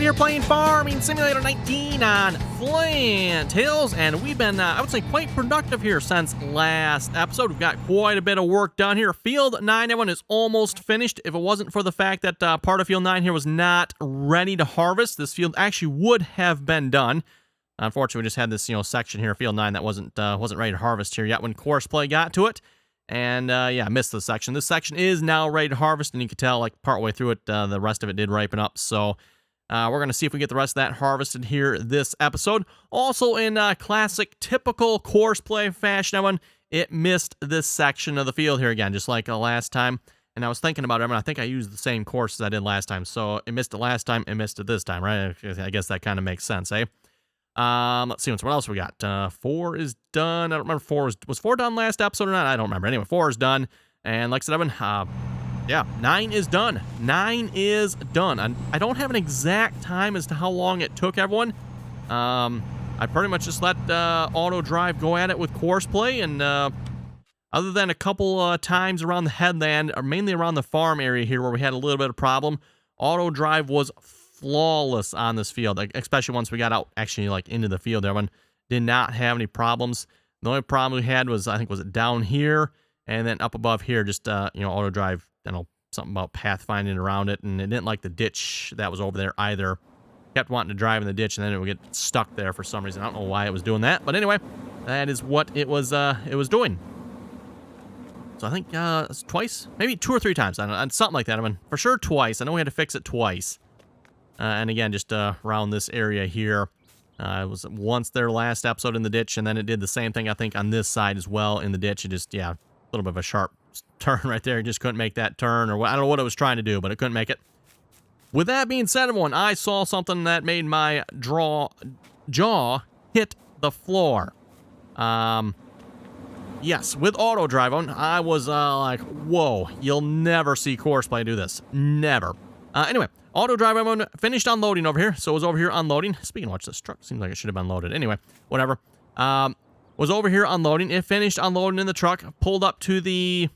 here playing Farming Simulator 19 on Flint Hills, and we've been, I would say, quite productive here since last episode. We've got quite a bit of work done here. Field 9, everyone, is almost finished. If it wasn't for the fact that part of Field 9 here was not ready to harvest, this field actually would have been done. Unfortunately, we just had this, section here, Field 9, that wasn't ready to harvest here yet when Courseplay got to it. And, yeah, I missed this section. This section is now ready to harvest, and you can tell, like, partway through it, the rest of it did ripen up, so... we're going to see if we get the rest of that harvested here this episode. Also, in classic, typical Courseplay fashion, everyone, it missed this section of the field here again, just like last time. And I was thinking about it, I think I used the same course as I did last time. So it missed it last time, it missed it this time, right? I guess that kind of makes sense, eh? Let's see what else we got. 4 is done. I don't remember 4 was 4 done last episode or not? I don't remember. Anyway, 4 is done. And like I said, Evan, yeah, 9 is done. 9 is done. I don't have an exact time as to how long it took, everyone. I pretty much just let Autodrive go at it with Courseplay, and other than a couple times around the headland, or mainly around the farm area here where we had a little bit of problem, Autodrive was flawless on this field, especially once we got out actually like into the field. Everyone did not have any problems. The only problem we had was, I think, was it down here, and then up above here, just, Autodrive, something about pathfinding around it, and it didn't like the ditch that was over there either. Kept wanting to drive in the ditch, and then it would get stuck there for some reason. I don't know why it was doing that, but anyway, that is what it was doing. So I think twice, maybe 2 or 3 times, I don't know, something like that. I mean, for sure twice. I know we had to fix it twice. And again, just around this area here. It was once there last episode in the ditch, and then it did the same thing, I think, on this side as well in the ditch. It just, yeah, a little bit of a sharp turn right there. It just couldn't make that turn, or I don't know what it was trying to do, but it couldn't make it. With that being said, everyone, I saw something that made my jaw hit the floor. Yes, with Autodrive on, I was like, whoa, you'll never see Courseplay do this. Never. Anyway, Autodrive, everyone, finished unloading over here, so it was over here unloading. Speaking of which, this truck seems like it should have been loaded. Anyway, whatever. Was over here unloading. It finished unloading in the truck, pulled up to the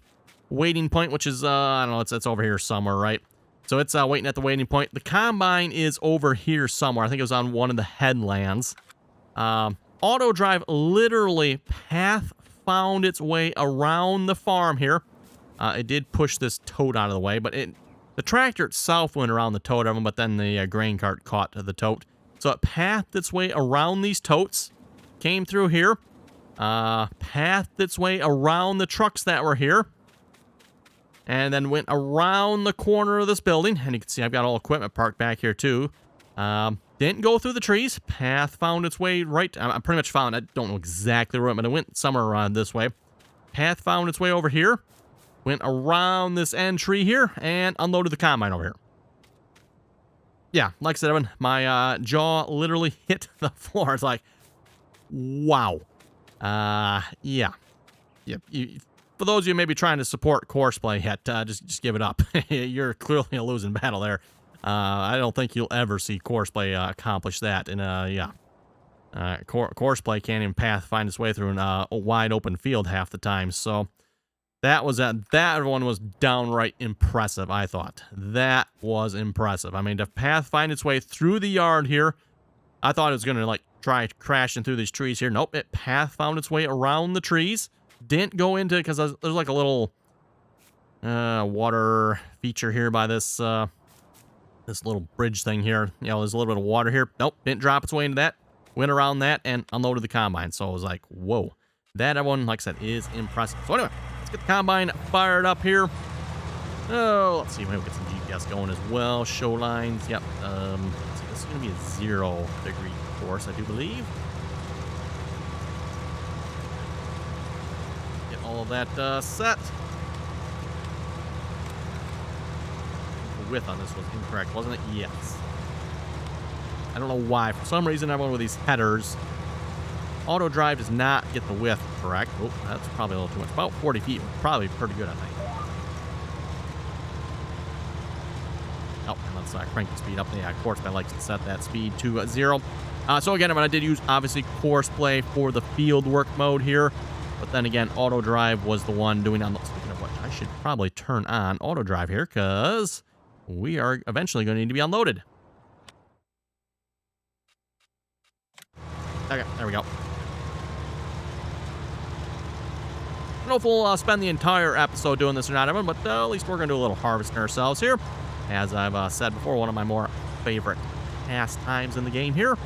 waiting point, which is, I don't know, it's over here somewhere, right? So it's waiting at the waiting point. The combine is over here somewhere. I think it was on one of the headlands. Autodrive literally found its way around the farm here. It did push this tote out of the way, but the tractor itself went around the tote of them, but then the grain cart caught the tote. So it pathed its way around these totes, came through here, pathed its way around the trucks that were here, and then went around the corner of this building. And you can see I've got all equipment parked back here too. Didn't go through the trees. Path found its way right. I pretty much found, I don't know exactly where, but it went somewhere around this way. Path found its way over here. Went around this end tree here and unloaded the combine over here. Yeah, like I said, Evan, my jaw literally hit the floor. It's like, wow. Yeah. For those of you maybe trying to support Courseplay yet, just give it up. You're clearly a losing battle there. I don't think you'll ever see Courseplay accomplish that. And, yeah. Courseplay can't even find its way through a wide open field half the time. So that one was downright impressive, I thought. That was impressive. I mean, to find its way through the yard here, I thought it was going to, like, try crashing through these trees here. Nope, it found its way around the trees. Didn't go into, because there's like a little water feature here by this this little bridge thing here. There's a little bit of water here. Nope, didn't drop its way into that. Went around that and unloaded the combine. So I was like, whoa. That, everyone, like I said, is impressive. So anyway, let's get the combine fired up here. Oh, let's see. Maybe we'll get some GPS going as well. Show lines. Yep. Let's see, this is going to be a 0-degree course, I do believe. All of that set. The width on this was incorrect, wasn't it? Yes. I don't know why. For some reason, everyone with these headers, Autodrive does not get the width correct. Oh, that's probably a little too much. About 40 feet. Probably pretty good, I think. Oh, and let's crank the speed up. Yeah, Courseplay likes to set that speed to 0. So again, I did use, obviously, Courseplay for the field work mode here. But then again, Autodrive was the one doing on the... Speaking of which, I should probably turn on Autodrive here, because we are eventually going to need to be unloaded. Okay, there we go. I don't know if we'll spend the entire episode doing this or not, everyone, but at least we're going to do a little harvesting ourselves here. As I've said before, one of my more favorite pastimes in the game here.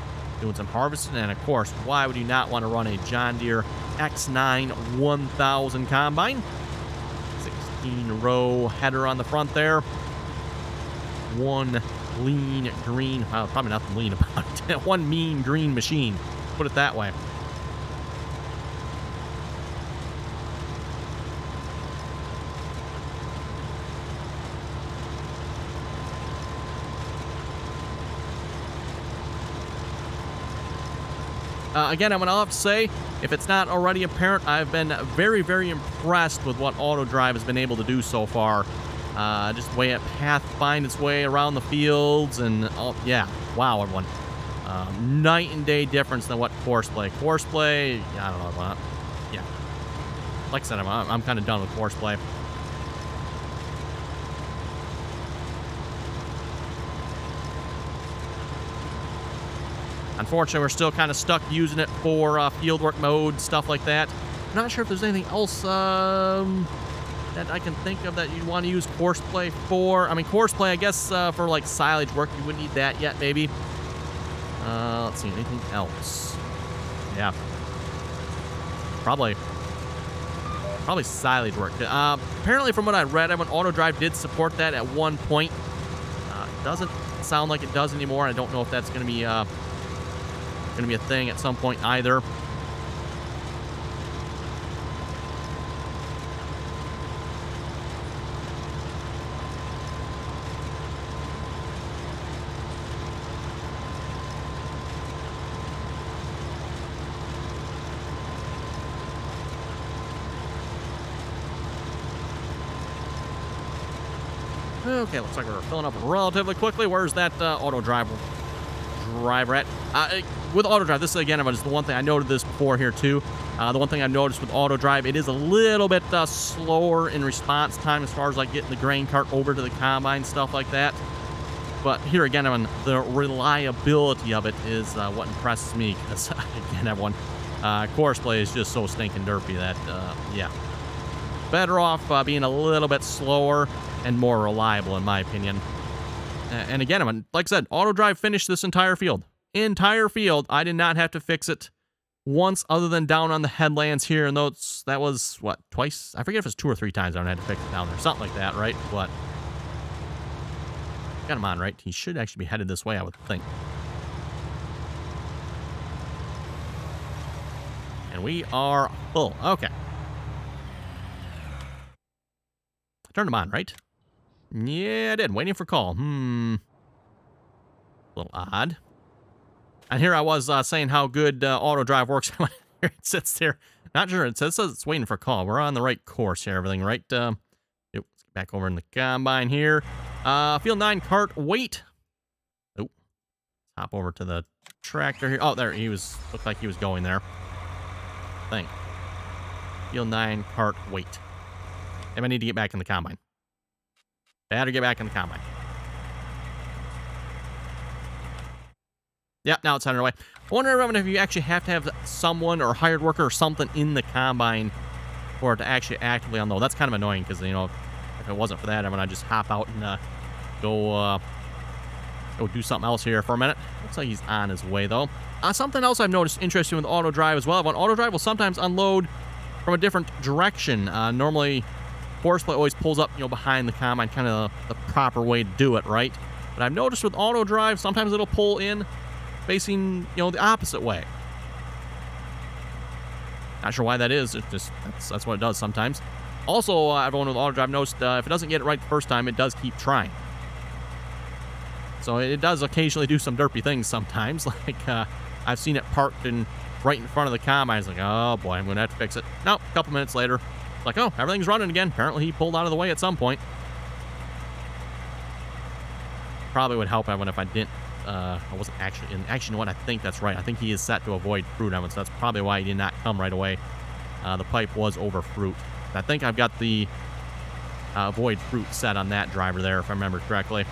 Doing some harvesting, and of course, why would you not want to run a John Deere X9 1000 combine? 16-row header on the front there. One lean green, well, probably nothing lean about it. One mean green machine, put it that way. Again, I'm going to have to say, if it's not already apparent, I've been very, very impressed with what Autodrive has been able to do so far. Just the way it pathfind its way around the fields, and oh, yeah, wow, everyone. Night and day difference than what Courseplay. Courseplay, I don't know about. Yeah, like I said, I'm kind of done with Courseplay. Unfortunately, we're still kind of stuck using it for fieldwork mode, stuff like that. I'm not sure if there's anything else that I can think of that you'd want to use Courseplay for. I mean, Courseplay, I guess, for like silage work, you wouldn't need that yet, maybe. Let's see, anything else? Yeah. Probably silage work. Apparently, from what I read, Autodrive did support that at one point. It doesn't sound like it does anymore. I don't know if that's going to be a thing at some point either. Okay, looks like we're filling up relatively quickly. Where's that Autodrive driver at? With Autodrive, this is again, is the one thing I noted this before here too. The one thing I've noticed with Autodrive, it is a little bit slower in response time as far as like getting the grain cart over to the combine, stuff like that. But here again, the reliability of it is what impresses me. Because again, everyone, Courseplay is just so stinking derpy that yeah, better off being a little bit slower and more reliable, in my opinion. And again, like I said, Autodrive finished this entire field. I did not have to fix it once, other than down on the headlands here. And that was, what, twice? I forget if it's 2 or 3 times I had to fix it down there. Something like that, right? But got him on, right? He should actually be headed this way, I would think. And we are full. Okay. I turned him on, right? Yeah, I did. Waiting for call. A little odd. And here I was saying how good Autodrive works. Here it sits there. Not sure. It says it's waiting for call. We're on the right course here. Everything right. Let's get back over in the combine here. Field 9 cart wait. Oh, hop over to the tractor here. Oh, there he was. Looked like he was going there. Thing. Field 9 cart wait. And I need to get back in the combine. Better get back in the combine. Yep, now it's on our way. I wonder if you actually have to have someone or a hired worker or something in the combine for it to actually actively unload. That's kind of annoying because, you know, if it wasn't for that, I'd just hop out and go do something else here for a minute. Looks like he's on his way, though. Something else I've noticed interesting with Autodrive as well. Autodrive will sometimes unload from a different direction. Normally, Courseplay always pulls up, behind the combine, kind of the proper way to do it, right? But I've noticed with Autodrive, sometimes it'll pull in facing, the opposite way. Not sure why that is. It's just, that's what it does sometimes. Also, everyone with Autodrive knows if it doesn't get it right the first time, it does keep trying. So it does occasionally do some derpy things sometimes. Like, I've seen it parked right in front of the combine. It's like, oh boy, I'm going to have to fix it. Nope, a couple minutes later, like, oh, everything's running again. Apparently he pulled out of the way at some point. Probably would help everyone if I didn't. I wasn't actually in. Actually, you know what? I think that's right. I think he is set to avoid fruit, Evan, so that's probably why he did not come right away. The pipe was over fruit. I think I've got the avoid fruit set on that driver there, if I remember correctly.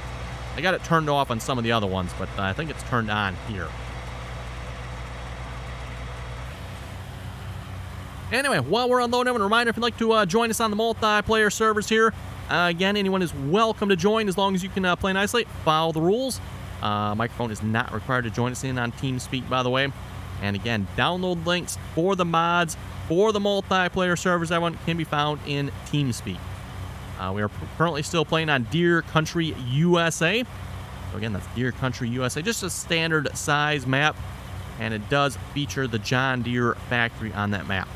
I got it turned off on some of the other ones, but I think it's turned on here. Anyway, while we're unloading, a reminder, if you'd like to join us on the multiplayer servers here, again, anyone is welcome to join as long as you can play nicely. Follow the rules. Microphone is not required to join us in on TeamSpeak, by the way. And again, download links for the mods for the multiplayer servers everyone can be found in TeamSpeak. We are currently still playing on Deer Country USA. So again, that's Deer Country USA, just a standard size map, and it does feature the John Deere factory on that map.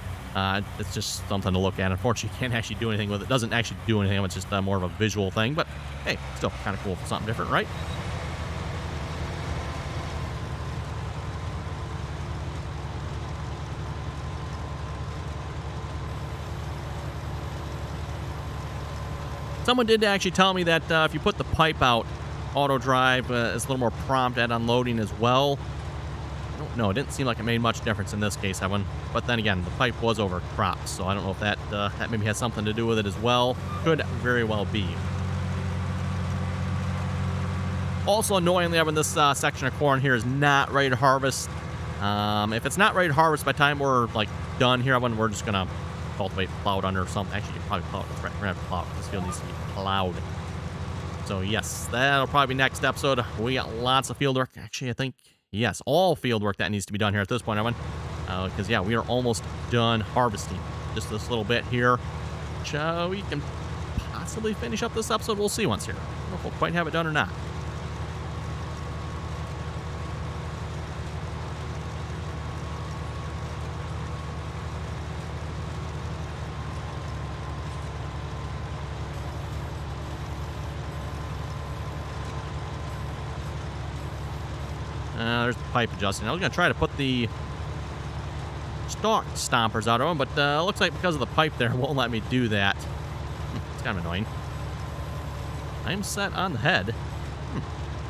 It's just something to look at. Unfortunately, you can't actually do anything with it. It doesn't actually do anything. It's just more of a visual thing, but hey, still kind of cool for something different, right? Someone did actually tell me that if you put the pipe out, Autodrive is a little more prompt at unloading as well. I don't know. It didn't seem like it made much difference in this case, Evan. But then again, the pipe was over crops, so I don't know if that maybe has something to do with it as well. Could very well be. Also, annoyingly, Evan, this section of corn here is not ready to harvest. If it's not ready to harvest by the time we're like done here, Evan, we're just gonna cultivate, plow it under or something. Actually, you can probably plow it. We're gonna have to plow it. This field needs to be plowed. So yes, that'll probably be next episode. We got lots of field work. Actually, I think, yes, all field work that needs to be done here at this point, Evan. Because, yeah, we are almost done harvesting. Just this little bit here, which we can possibly finish up this episode. We'll see once here. I don't know if we'll quite have it done or not. There's the pipe adjusting. I was going to try to put the stalk stompers out of them, but it looks like because of the pipe there, it won't let me do that. It's kind of annoying. I'm set on the head.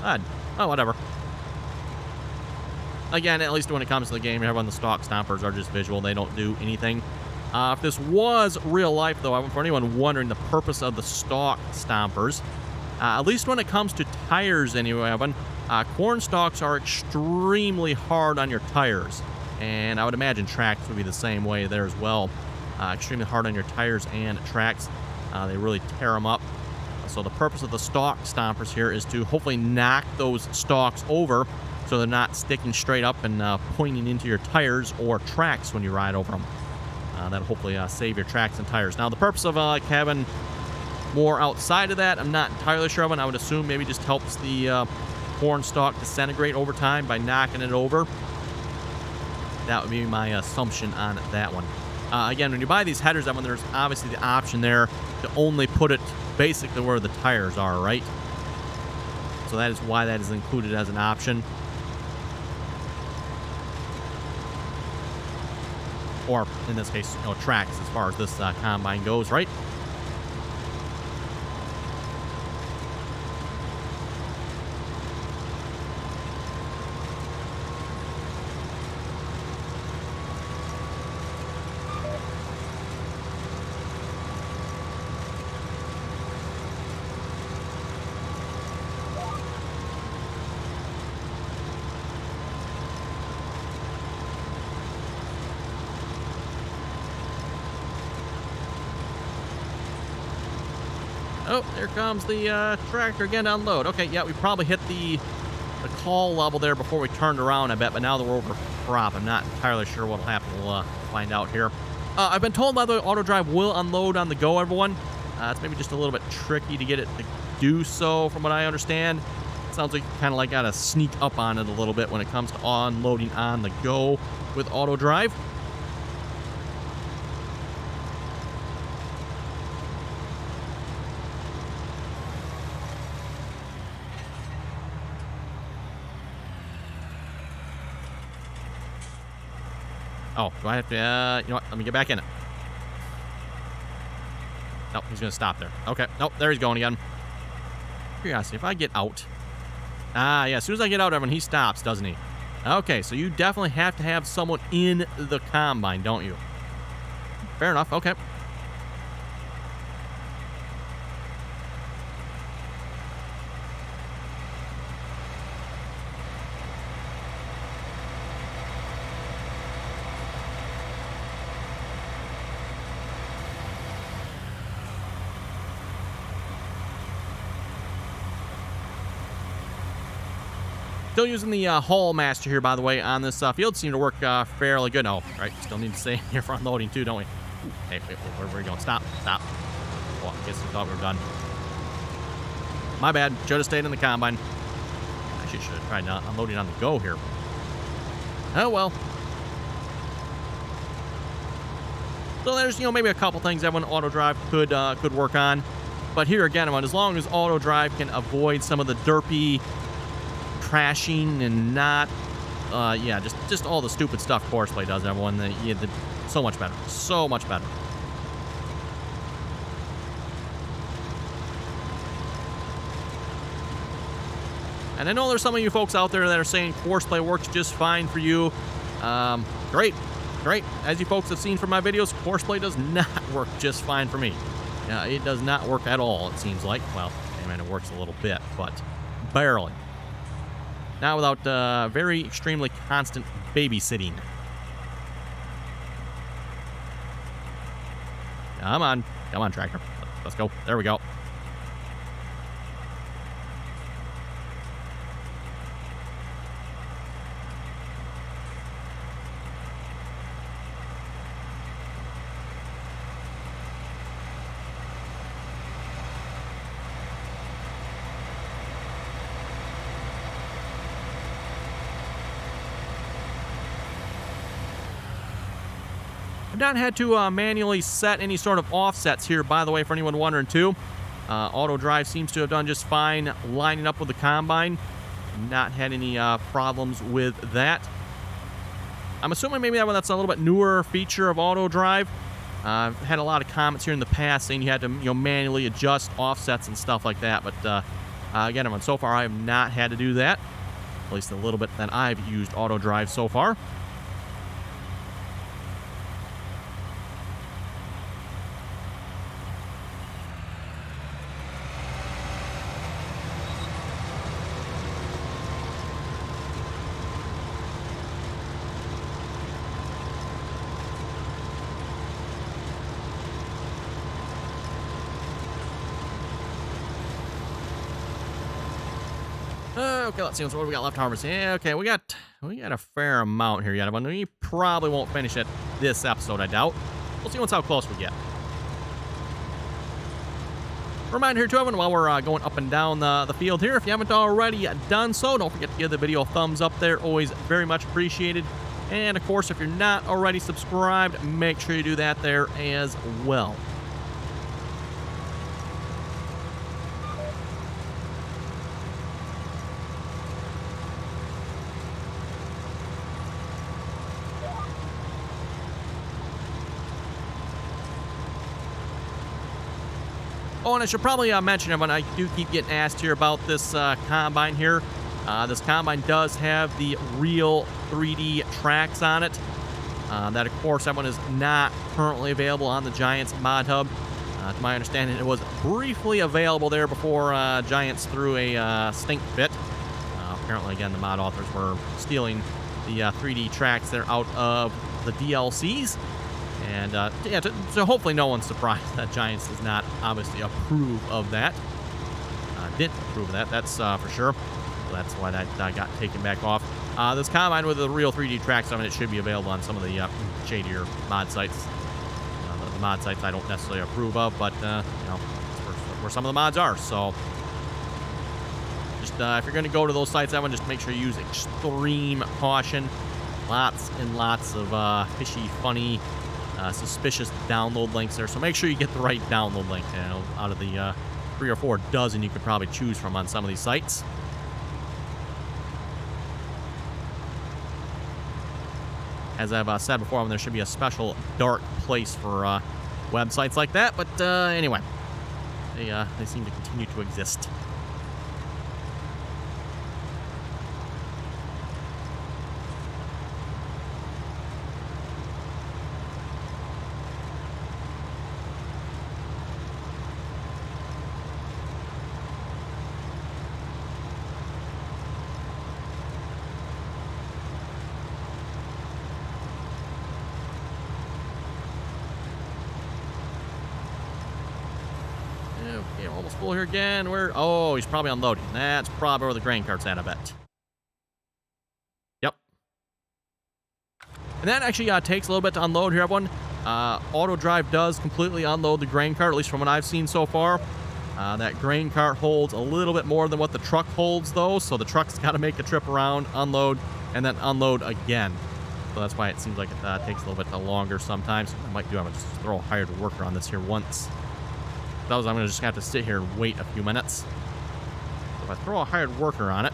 Odd. Oh, whatever. Again, at least when it comes to the game, everyone, the stalk stompers are just visual. They don't do anything. If this was real life, though, for anyone wondering the purpose of the stalk stompers, at least when it comes to tires anyway, Evan, corn stalks are extremely hard on your tires. And I would imagine tracks would be the same way there as well. Extremely hard on your tires and tracks. They really tear them up. So the purpose of the stalk stompers here is to hopefully knock those stalks over so they're not sticking straight up and pointing into your tires or tracks when you ride over them. That'll hopefully save your tracks and tires. Now, the purpose of having more outside of that, I'm not entirely sure of it. I would assume maybe just helps the corn stalk disintegrate over time by knocking it over. That would be my assumption on that one. Again, when you buy these headers, Evan, there's obviously the option there to only put it basically where the tires are, right? So that is why that is included as an option. Or, in this case, tracks as far as this combine goes, right? Oh, there comes the tractor again to unload. Okay, yeah, we probably hit the call level there before we turned around, I bet, but now that we're over crop, I'm not entirely sure what'll happen. We'll find out here. I've been told, by the way, Autodrive will unload on the go, everyone. It's maybe just a little bit tricky to get it to do so, from what I understand. It sounds like you kind of like got to sneak up on it a little bit when it comes to unloading on the go with Autodrive. Oh, do I have to, you know what, let me get back in it. Nope, he's going to stop there. Okay, nope, there he's going again. Curiosity, if I get out. Ah, yeah, as soon as I get out, everyone, he stops, doesn't he? Okay, so you definitely have to have someone in the combine, don't you? Fair enough, okay. Still using the Haul Master here, by the way, on this field. Seemed to work fairly good. Oh, right. Still need to stay here for unloading, too, don't we? Ooh, hey, wait, where are we going? Stop. Well, I guess we thought we were done. My bad. Should have stayed in the combine. Actually, should have tried unloading on the go here. Oh, well. So there's, maybe a couple things that one Autodrive could work on. But here again, as long as Autodrive can avoid some of the derpy crashing and not, just all the stupid stuff Courseplay does, everyone, so much better. So much better. And I know there's some of you folks out there that are saying Courseplay works just fine for you. Great. As you folks have seen from my videos, Courseplay does not work just fine for me. It does not work at all, it seems like. Well, I mean, it works a little bit, but barely. Not without very extremely constant babysitting. Come on, tractor. Let's go. There we go. I've not had to manually set any sort of offsets here, by the way, for anyone wondering too. Autodrive seems to have done just fine lining up with the combine. Not had any problems with that. I'm assuming maybe that's a little bit newer feature of Autodrive. I've had a lot of comments here in the past saying you had to manually adjust offsets and stuff like that. But again, so far I have not had to do that. At least a little bit that I've used Autodrive so far. Okay, let's see what we got left harvesting. Yeah, okay, we got a fair amount here yet, but we probably won't finish it this episode, I doubt. We'll see how close we get. Reminder here to everyone while we're going up and down the field here, if you haven't already done so, don't forget to give the video a thumbs up there. Always very much appreciated. And of course, if you're not already subscribed, make sure you do that there as well. Oh, and I should probably mention it, but I do keep getting asked here about this combine here. This combine does have the real 3D tracks on it. That, of course, that one is not currently available on the Giants mod hub. To my understanding, it was briefly available there before Giants threw a stink fit. Apparently, again, the mod authors were stealing the 3D tracks there out of the DLCs. And so hopefully no one's surprised that Giants does not obviously approve of that. Didn't approve of that, that's for sure. So that's why that got taken back off. This combine with the real 3D tracks on it should be available on some of the shadier mod sites. The mod sites I don't necessarily approve of, but where some of the mods are. So just if you're going to go to those sites, that one, just make sure you use extreme caution. Lots and lots of fishy, funny, suspicious download links there. So make sure you get the right download link. Out of the 3 or 4 dozen you could probably choose from on some of these sites. As I've said before, there should be a special dark place for websites like that. But anyway, they seem to continue to exist. Okay, almost full here again. Oh, he's probably unloading. That's probably where the grain cart's at, I bet. And that actually takes a little bit to unload here, everyone. Autodrive does completely unload the grain cart, at least from what I've seen so far. That grain cart holds a little bit more than what the truck holds, though, so the truck's got to make a trip around, unload, and then unload again. So that's why it seems like it takes a little bit longer sometimes. What I might do, I'm going to just throw a hired worker on this here once. Otherwise, I'm going to just have to sit here and wait a few minutes. So if I throw a hired worker on it,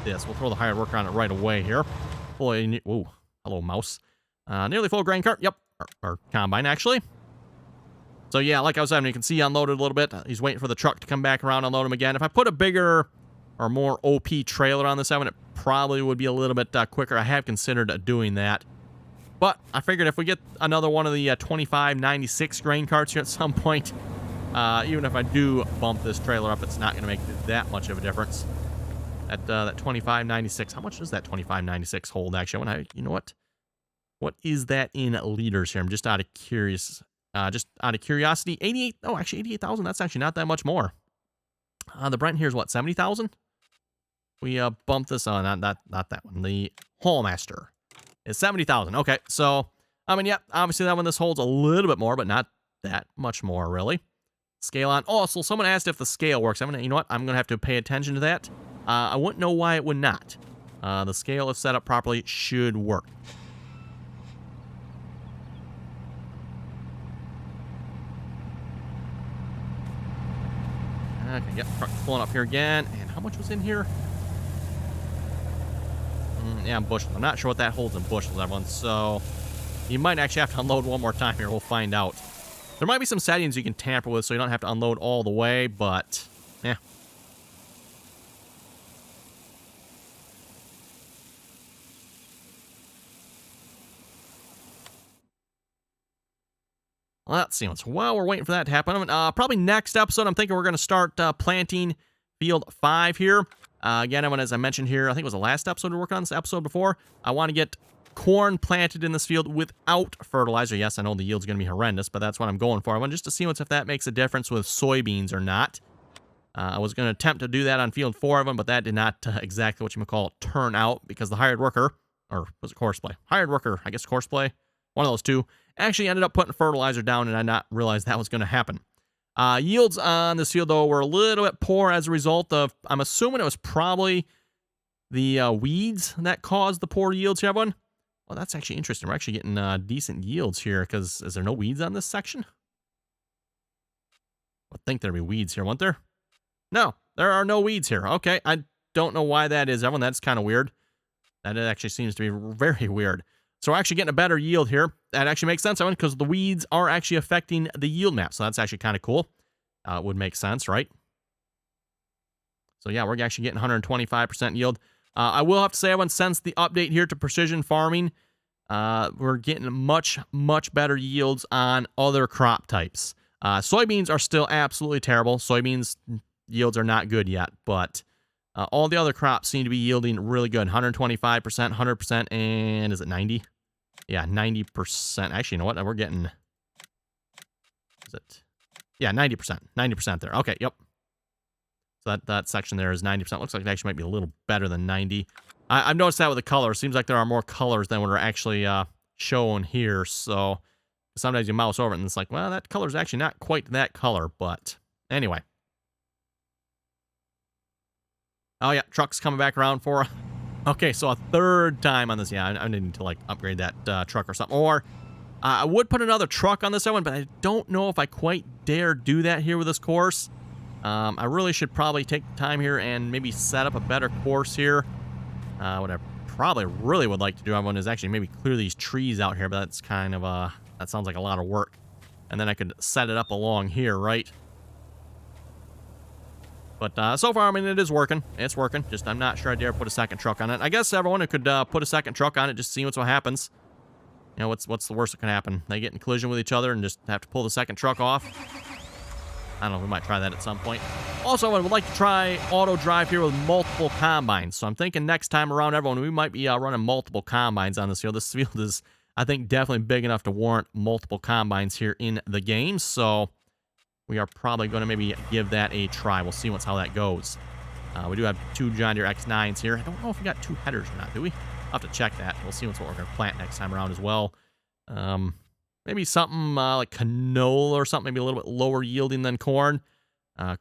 we'll throw the hired worker on it right away here. Ooh, hello, mouse. Nearly full grain cart. Yep, or combine, actually. So yeah, like I was saying, you can see unloaded a little bit. He's waiting for the truck to come back around, unload him again. If I put a bigger or more OP trailer on this one, it probably would be a little bit quicker. I have considered doing that. But I figured if we get another one of the 2596 grain carts here at some point, even if I do bump this trailer up, it's not going to make that much of a difference. That 2596, how much does that 2596 hold, actually? You know what? What is that in liters here? I'm just out of curiosity. 88, oh, actually 88,000, that's actually not that much more. The Brent here is what, 70,000? We bumped this on, not that one. The Hallmaster is 70,000. Okay, so, I mean, yeah, obviously that one, this holds a little bit more, but not that much more, really. Scale on. Oh, so someone asked if the scale works. You know what? I'm going to have to pay attention to that. I wouldn't know why it would not. The scale, if set up properly, should work. Okay, yep, truck pulling up here again. And how much was in here? Yeah, bushels. I'm not sure what that holds in bushels, everyone. So you might actually have to unload one more time here. We'll find out. There might be some settings you can tamper with so you don't have to unload all the way, but yeah. Let's see. While we're waiting for that to happen, probably next episode, I'm thinking we're going to start planting field 5 here. Again, as I mentioned here, I think it was the last episode we worked on, this episode before. I want to get corn planted in this field without fertilizer. Yes, I know the yield's going to be horrendous, but that's what I'm going for. I want just to see if that makes a difference with soybeans or not. I was going to attempt to do that on field 4 of them, but that did not exactly what you might call turn out, because the hired worker, or was it course play? Hired worker, I guess course play, one of those two, actually ended up putting fertilizer down, and I not realized that was going to happen. Yields on this field, though, were a little bit poor as a result of, I'm assuming it was probably the weeds that caused the poor yields here, everyone. Well, that's actually interesting. We're actually getting decent yields here, because is there no weeds on this section? I think there'd be weeds here, wouldn't there? No, there are no weeds here. Okay, I don't know why that is, everyone. That's kind of weird. That actually seems to be very weird. So we're actually getting a better yield here. That actually makes sense, everyone, because the weeds are actually affecting the yield map. So that's actually kind of cool. It would make sense, right? So yeah, we're actually getting 125% yield. I will have to say, everyone, since the update here to precision farming, we're getting much, much better yields on other crop types. Soybeans are still absolutely terrible. Soybeans yields are not good yet, but all the other crops seem to be yielding really good. 125%, 100%, and is it 90? Yeah, 90%. Actually, you know what? We're getting, is it? Yeah, 90%. 90% there. Okay, yep. So that section there is 90%. Looks like it actually might be a little better than 90. I've noticed that with the colors. Seems like there are more colors than what are actually shown here. So sometimes you mouse over it and it's like, well, that color is actually not quite that color. But anyway. Oh, yeah, truck's coming back around for... Okay, so a third time on this. Yeah, I need to, like, upgrade that truck or something. Or I would put another truck on this one, but I don't know if I quite dare do that here with this course. I really should probably take the time here and maybe set up a better course here. What I probably really would like to do, everyone, is actually maybe clear these trees out here, but that's kind of, that sounds like a lot of work. And then I could set it up along here, right? But so far, I mean, it is working. It's working. Just I'm not sure I dare put a second truck on it. I guess everyone who could put a second truck on it, just see what happens. You know, what's the worst that can happen? They get in collision with each other and just have to pull the second truck off. I don't know. We might try that at some point. Also, I would like to try Autodrive here with multiple combines. So I'm thinking next time around, everyone, we might be running multiple combines on this field. This field is, I think, definitely big enough to warrant multiple combines here in the game. So we are probably going to maybe give that a try. We'll see how that goes. We do have two John Deere X9s here. I don't know if we got two headers or not, do we? I'll have to check that. We'll see what we're going to plant next time around as well. Maybe something like canola or something, maybe a little bit lower yielding than corn.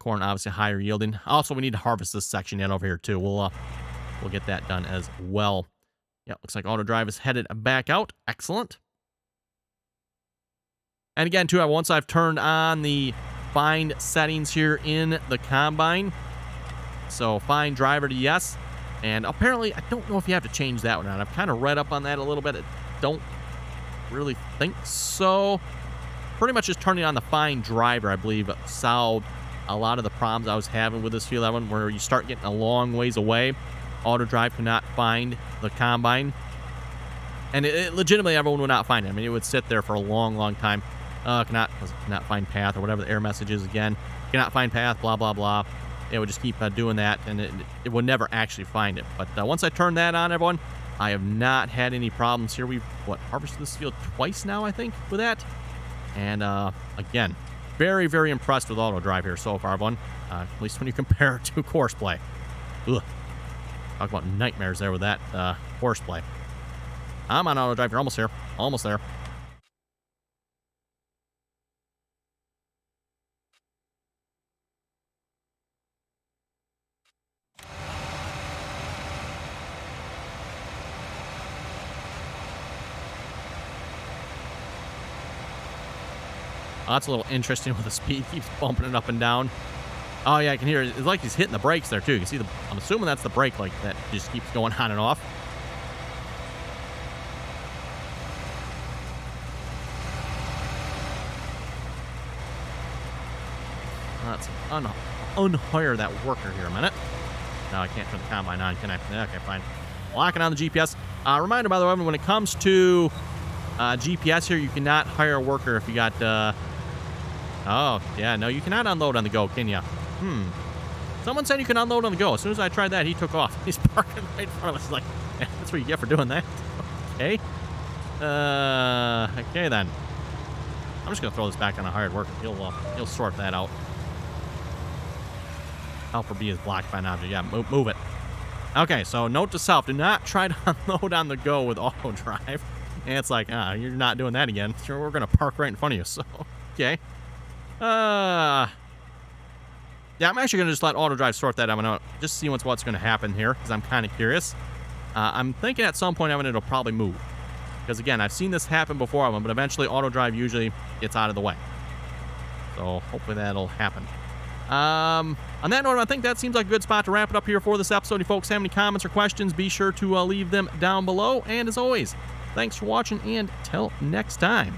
Corn obviously higher yielding. Also, we need to harvest this section yet over here too. We'll get that done as well. Yeah, looks like Autodrive is headed back out. Excellent. And again, too, once I've turned on the find settings here in the combine, so find driver to yes, and apparently I don't know if you have to change that one out. I've kind of read up on that a little bit. I don't really think so. Pretty much just turning on the find driver, I believe, solved a lot of the problems I was having with this field one, where you start getting a long ways away. Autodrive could not find the combine, and it legitimately everyone would not find it. I mean, it would sit there for a long, long time. Cannot find path, or whatever the error message is again. Cannot find path, blah, blah, blah. It would just keep doing that, and it would never actually find it. But once I turned that on, everyone, I have not had any problems here. We've, harvested this field twice now, I think, with that. And, again, very, very impressed with Autodrive here so far, everyone. At least when you compare it to Courseplay. Ugh. Talk about nightmares there with that Courseplay. I'm on Autodrive. You're almost here. Almost there. That's a little interesting with the speed. Keeps bumping it up and down. Oh, yeah, I can hear it. It's like he's hitting the brakes there, too. You can see I'm assuming that's the brake like that just keeps going on and off. Let's unhire that worker here a minute. No, I can't turn the combine on, can I? Okay, fine. Locking on the GPS. Reminder, by the way, when it comes to GPS here, you cannot hire a worker if you got... Oh, yeah, no, you cannot unload on the go, can you? Someone said you can unload on the go. As soon as I tried that, he took off. He's parking right in front of us. Like, yeah, that's what you get for doing that. Okay. Okay, then. I'm just going to throw this back on a hired worker. He'll sort that out. Helper B is blocked by an object. Yeah, move it. Okay, so note to self. Do not try to unload on the go with Autodrive. And it's like, you're not doing that again. Sure, we're going to park right in front of you. So, okay. Yeah, I'm actually going to just let Autodrive sort that out. I'm going to just see what's going to happen here, because I'm kind of curious. I'm thinking at some point it'll probably move. Because, again, I've seen this happen before, but eventually Autodrive usually gets out of the way. So, hopefully that'll happen. On that note, I think that seems like a good spot to wrap it up here for this episode. If you folks have any comments or questions, be sure to leave them down below. And as always, thanks for watching, and till next time.